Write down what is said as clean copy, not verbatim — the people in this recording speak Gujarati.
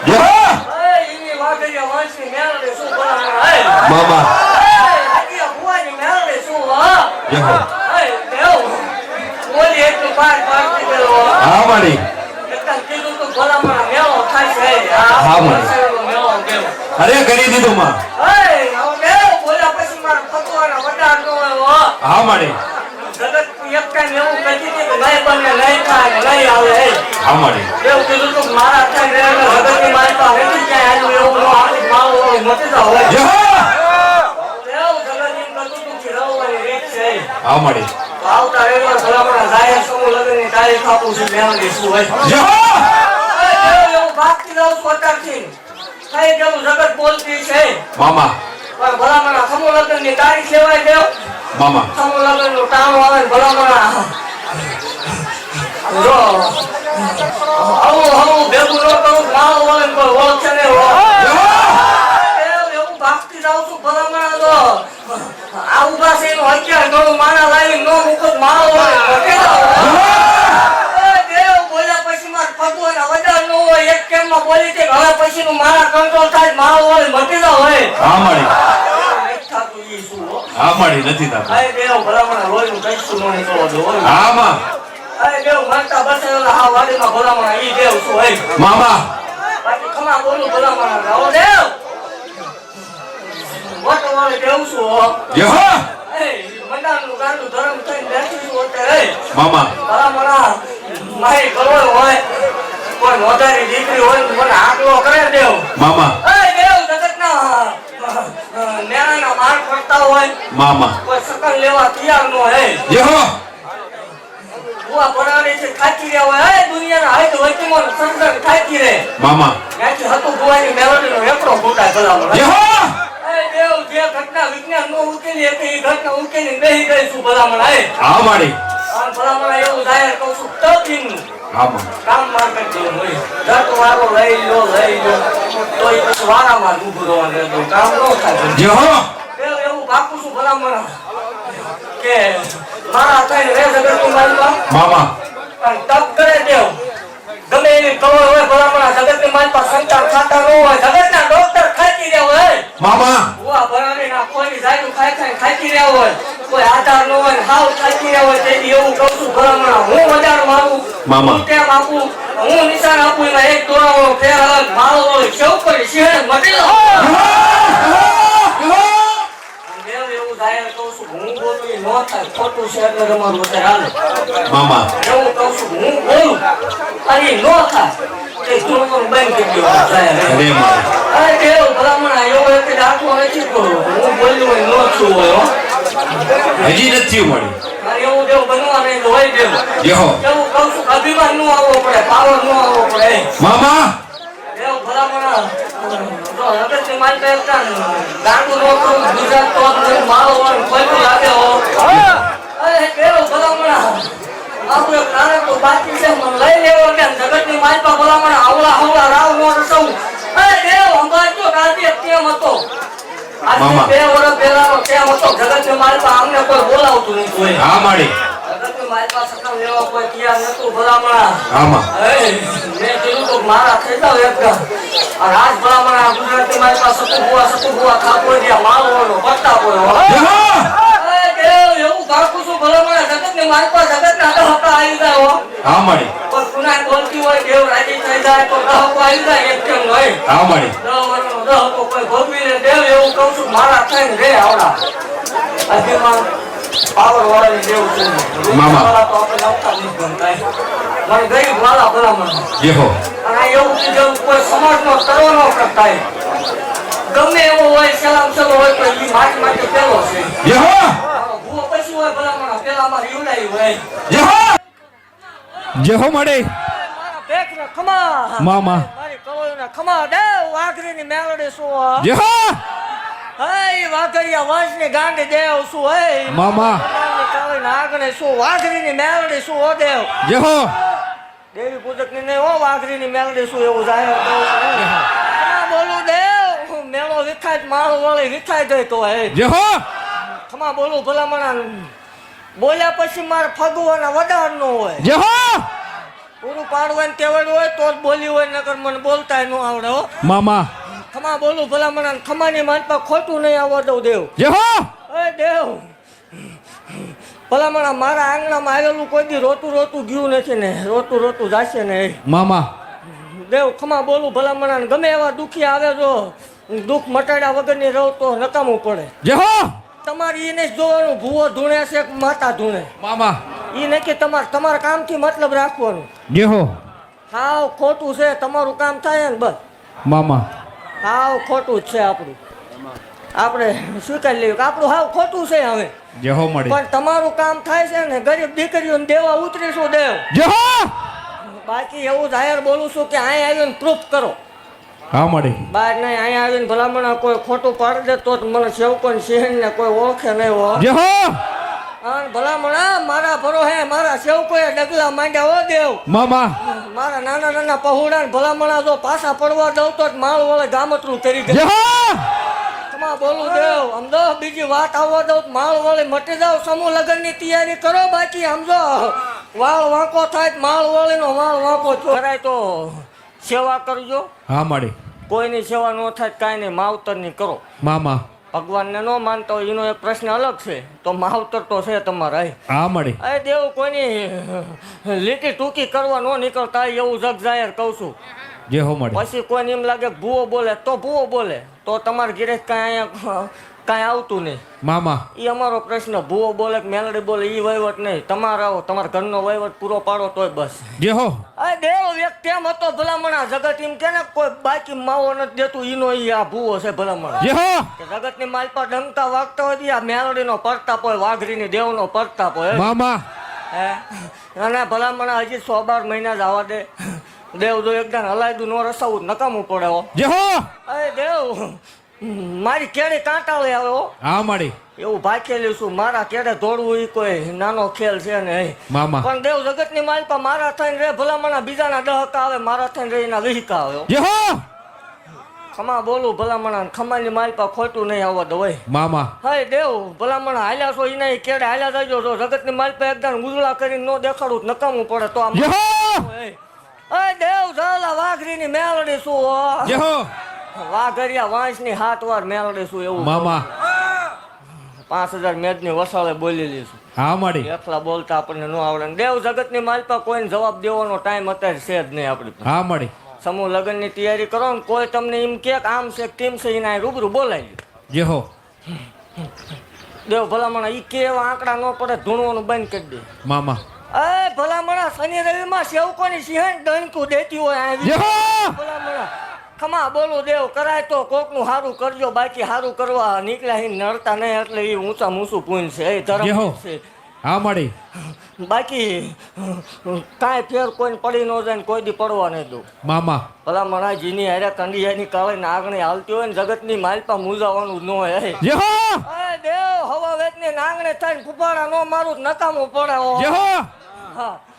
જય હો ઈની વાઘરિયા વંશની મેળવે શું ભલામણા હે મામા હાકિયા ભુવાની મેળવે શું હા જય હો દેવ બોલી એટલું પાર દીધેલો હા માડી એકદમ કીધું તો ભલામણા મેળો થાય છે હા માડી મેળો દેવ અરે કરી દીધું માં દેવ બોલ્યા પછી મારા ફતવાના વડાર નો હોય હા માડી જગત એક કામ એવું કહી દીધી કે નહીં બને નહીં થાય નહીં આવે હા માડી એવું કીધું તો મારા થાય જગતની માનતા નથી ક્યાંય આવ્યું એવું નો આખી માવો હોય મતી જાવ હોય જય હો દેવ જગત એમ કીધું તું કે રવવાની રીત છે હા માડી આવતા રેવા ભલામણા જાહેર સમૂહ લગ્નની તારીખ આપું છું મેળવી શું હોય જય હો દેવ એવું ભાગતી જાઉં છું અત્યારથી કઈ જેવું જગત બોલતી છે મામા પણ ભલામણા સમૂહ લગ્નની તારીખ લેવાય દેવ મામા સમૂહ લગ્નનું ટાણું આવે ને ભલામણા જો આવું ભેગું ન કરું માળ હોય ને કોઈ ઓળખે નહીં એવું ભાગતી જાઉં છું ભલામણા તો આ ઉભા છે એનું હથિયાર ઘણું માના લાવી નો મુકત માળ હોય દેવ બોલ્યા પછી માર ફગવાના વડાર નો હોય એક કેમમાં બોલી તે હવે પછીનું મારા કંટ્રોલ થાય માળ હોય મટી જાવ હોય હા માડી થાતું ઈ શું હા માડી નથી થતું આય દેવ ભલામણા લોહીનું કઈશું નો નીકળો દો હા માં અરે દેવ મરતા બસેલા હા વાડીમાં ભલામણા ઈ દેવ શું હોય મામા બાકી ખમા બોલું ભલામણા રાવો દેવ મોટો વાળી દેવ શું હો જય હો એ મંડાનું ગાંડું ધર્મ થઈને બેઠી છું અત્યારે મામા ભલામણા મારી કરોડ હોય કોઈ નોંધારી દીકરી હોય તો મને આકલો કરે દેવ મામા એ દેવ જગતના નેણાના માર પડતા હોય મામા કોઈ સકલ લેવા તૈયાર નો હે જય હો બુઆ પરાણી છે ખાતી રહ્યા હોય એ દુનિયાના હાઈટ વચમાં સંગન ખાતી રહે મામા ત્યાંથી હતું બુવાની મેલોડીનો એકડો ફૂટા ભલામણા જય હો એ દેવ જે ઘટના વિજ્ઞાન નો ઉકેલી હતી એ ઘટના ઉકેલી બેહી ગઈ છું ભલામણા એ હા માડી અને ભલામણા એવું જાહેર કહું છું તપીન હા માં કામ માં કરી હોય જટ વારો લઈ લો તો એ પછી વારામાં ઊભું રહેવાનું રહેતું કામ ન થાય જય હો દેવ એવું ભાગું છું ભલામણા કે મારા કઈ રે જગતની માલમાં મામા અને તપ કરે દેવ ગમે એવી કવર હોય ભલામણા જગતની માલમાં સંતાન ખાતા ન હોય જગતના ડોક્ટર ખાતી રહ્યા હોય મામા બુઆ ભરાણી ના કોઈ જાયનું ખાતી રહ્યા હોય કોઈ આધાર ન હોય હાવ ખાતી રહ્યા હોય તેથી એવું કહું છું ભલામણા હું વધારે માગું મામા. હું કેમ આપું હું નિશાન આપું એમાં એક દોરાવાળો ફેર અલગ માળો હોય સેવ કરી સિંહણ મટી દેવ એવું જાહેર કહું છું હું બોલું એ ન થાય ખોટું છે એટલે તમારું વધારે હાલે મામા એવું કહું છું હું બોલું અને ન થાય તે ધૂળમાં બંધ કરી દેવું જાહેર અરે માડી અરે દેવ ભલામણા એવો એક દાખલો નથી કહું હું બોલ્યું હોય ન છું હોય હજી નથી મળી અને એવું દેવ બનવા નહીં તો હોય દેવ જય હો એવું કહું છું અભિમાન નું આવવો પડે પાવર નું આવવો પડે મામા દેવ ભલામણા જો જગતની માનતા એકતા ગાંડું નો કરું ગુજરાત તો માળો હોય કોઈ લાગે હો અરે દેવ ભલામણા આપણે નાનકડું બાકી છે મને લઈ લેવો કે જગતની માનતા ભલામણા આવલા હવલા રાવ નો રસવું અરે દેવ અંબાજો ગાંધી કેમ હતો મામા. આજે 2 વર્ષ પહેલાનો કેમ હતો જગતની માનતા અમને કોઈ બોલાવતું નહીં કોઈ હા માડી જગતની માનતા સકલ લેવા કોઈ તૈયાર નતું ભલામણા આમાં મેં કીધું તો મારા થઈ જાવ એક રાજ ભલામણા ગુજરાતની માનતા સતુ બુઆ ખાપો ગયા માળવાનો પત્તા કોઈ જય હો દેવ એવું ભાગું છું ભલામણા જગતની માનતા જગતના દહકા આવી જાય હો હા માડી પણ પુના બોલતી હોય દેવ રાજી થઈ જાય તો દહકો આવી જાય એક કેમ નહીં હા માડી 10 વર્ષનો દહકો કોઈ ભોગવીને દેવ એવું કહું છું મારા થઈને રે આવડા અભિમાન પાવર વાળાની દેવ છું મામા. વાળા તો આપણે નવતા નહીં બનતા મને ગરીબ વાળા ભલામણ જય હો અને એવું કીધું કોઈ સમાજનો તરવો ન કરતા ગમે એવો હોય સલામ સલો હોય તો એ માટે પેલો છે જય હો ભૂવો પછી હોય ભલામણ પેલા માં રીવડાઈ હોય જય હો જય હો માડી મારા પેટના ખમા મામા. મારી કવળના ખમા દેવ વાઘરીની મેલડી શું જય હો હે વાઘરિયા વંશની ગાંડી દેવ શું હે મામા. કવળના આગળ શું વાઘરીની મેલડી શું હો દેવ જય હો દેવી પૂજકની નહીં હો વાઘરીની મેલડી શું એવું જાહેર કહું છું બોલું દેવ મેળો વિખાય માળો વળી વિખાય જાય તો હે જય હો ખમા બોલું ભલામણા બોલ્યા પછી મારે ફગવાના વડાર નો હોય જય હો પૂરું પાડવાની તેવડ હોય તો જ બોલી હોય, નકર મને બોલતાય ન આવડે હો. મામા ખમા બોલું ભલામણ, ખમાની માનપા ખોટું નહીં આવવા દઉં દેવ. જય હો એ દેવ ભલામણ, મારા આંગણામાં આવેલું કોઈ દી રોતું રોતું ગયું નથી ને રોતું રોતું જાશે ને. મામા દેવ ખમા બોલું ભલામણ, ગમે એવા દુખી આવે જો દુઃખ મટાડ્યા વગરની રહો તો નકામું પડે. જય હો તમારે એને જ જોવાનું ભૂવો ધૂણે છે કે માતા ધૂણે. મામા એ નક્કી તમારા કામથી મતલબ રાખવાનું. જય હો હાવ ખોટું છે તમારું કામ થાય ને બસ. મામા હાવ ખોટું જ છે આપણું. આપણે સ્વીકારી લેવું કે આપણું હાવ ખોટું છે હવે. જય હો મળે પણ તમારું કામ થાય છે ને ગરીબ દીકરીઓને દેવા ઉતરીશું દેવ. જય હો બાકી એવું જાહેર બોલું છું કે અહીં આવીને પ્રૂફ કરો. હા મળે બહાર નહીં, અહીંયા આવીને ભલામણ કોઈ ખોટું પાડી દે તો જ મને સેવકોને સિંહણને કોઈ ઓળખે નહીં હો. જય હો અને ભલામણ મારા ભરોહે મારા સેવકોએ ડગલા માંડ્યા હો દેવ. મામા મારા નાના નાના પહોળાને ભલામણા જો પાછા પડવા દઉં તો જ માળ વળે ગામતરું કરી દે. જય હો તમા બોલું દેવ સમજો, બીજી વાત આવવા દઉં તો માળ વળે મટી જાવ. સમૂહ લગ્નની તૈયારી કરો, બાકી સમજો વાળ વાંકો થાય તો માળ વળીનો વાળ વાંકો કરાય તો સેવા કરજો. હા મળે કોઈની સેવા ન થાય તો કાંઈ નહીં, માવતરની કરો. મામા ભગવાનને ન માનતો હોય એનો એક પ્રશ્ન અલગ છે, તો માવતર તો છે તમારા. હા મળે અરે દેવ કોઈની લીટી ટૂંકી કરવા ન નીકળતા એવું જગ જાહેર કહું છું. જય હો મળે પછી કોઈને એમ લાગે ભૂવો બોલે તો ભૂવો બોલે, તો તમારે ઘરે કાંઈ અહીંયા કાંઈ આવતું નહીં. મામા એ અમારો પ્રશ્ન. ભૂવો બોલે કે મેલડી બોલે એ વહીવટ નહીં, તમારા તમારા ઘરનો વહીવટ પૂરો પાડો તોય બસ. જય હો અરે દેવ એક કેમ હતો ભલામણા, જગત એમ કે ને કોઈ બાકી માવો નથી દેતું એનો ઈ આ ભૂવો છે ભલામણા. જય હો જગતની માલપા ડંકા વાગતા હોય આ મેલડીનો પ્રતાપ હોય, વાઘરીની દેવનો પ્રતાપ હોય. મામા હે અને ભલામણા હજી 112 મહિના જ આવવા દે. દેવ જો એકદમ હલાયદું નો રસાવું નકામું પડે હો. જય હો અરે દેવ મારી કેળે કાંટાળે આવે હો. હા મળે એવું ભાખેલું છું, મારા કેળે દોડવું એ કોઈ નાનો ખેલ છે ને. મામા પણ દેવ જગતની માલપા મારા થઈને રે ભલામણા, બીજાના દહકા આવે, મારા થઈને રે એના વિહકા આવે હો. જય હો ખમા બોલું ભલામણા, ખમાની માલપા ખોટું નહીં આવવા દો હોય. મામા હાય દેવ ભલામણા હાલ્યા છો એના કેળે હાલ્યા જજો. જો જગતની માલપા એકદમ ગુજળા કરીને ન દેખાડું તો નકામું પડે તો આમ. જય હો અરે દેવ ઝાલા વાઘરીની મેલડી શું હો. જય હો વાઘરિયા વાંસની 7 વાર મેલડી શું એવું. મામા 5000 મેદની વસાળે બોલેલી છું. હા મળે એકલા બોલતા આપણને ન આવડે. દેવ જગતની માલપા કોઈને જવાબ દેવાનો ટાઈમ અત્યારે છે જ નહીં આપણી પાસે. હા મળે સમૂહ લગ્નની તૈયારી કરો ને કોઈ તમને એમ કે આમ છે તેમ છે એના રૂબરૂ બોલાવી. જય હો દેવ ભલામણા ઈ કે એવા આંકડા ન પડે ધૂણવાનું બંધ કરી દે. મામા એ ભલામણા શનિ રવિમાં સેવકોની સિંહણ ડંકું દેતી હોય આવી. જય હો ભલામણા ખમા બોલું દેવ કરાય તો કોકનું સારું કરજો, બાકી સારું કરવા નીકળ્યા હી નડતા નહીં એટલે એ ઊંચા મૂસું પૂન છે, એ ધર્મ છે. હા મળે બાકી કાંઈ ફેર કોઈને પડી ન જાય ને કોઈ દી પડવા નહીં દઉં. મામા ભલામણા જીની હારે કંડિયાની કાળે નાગણી હાલતી હોય ને જગતની માલપા મૂજાવાનું ન હોય. જય હો એ દેવ હવા વેચની નાંગણે થઈને ફૂફાડા ન મારું નકામું પડે હો. જય હો હા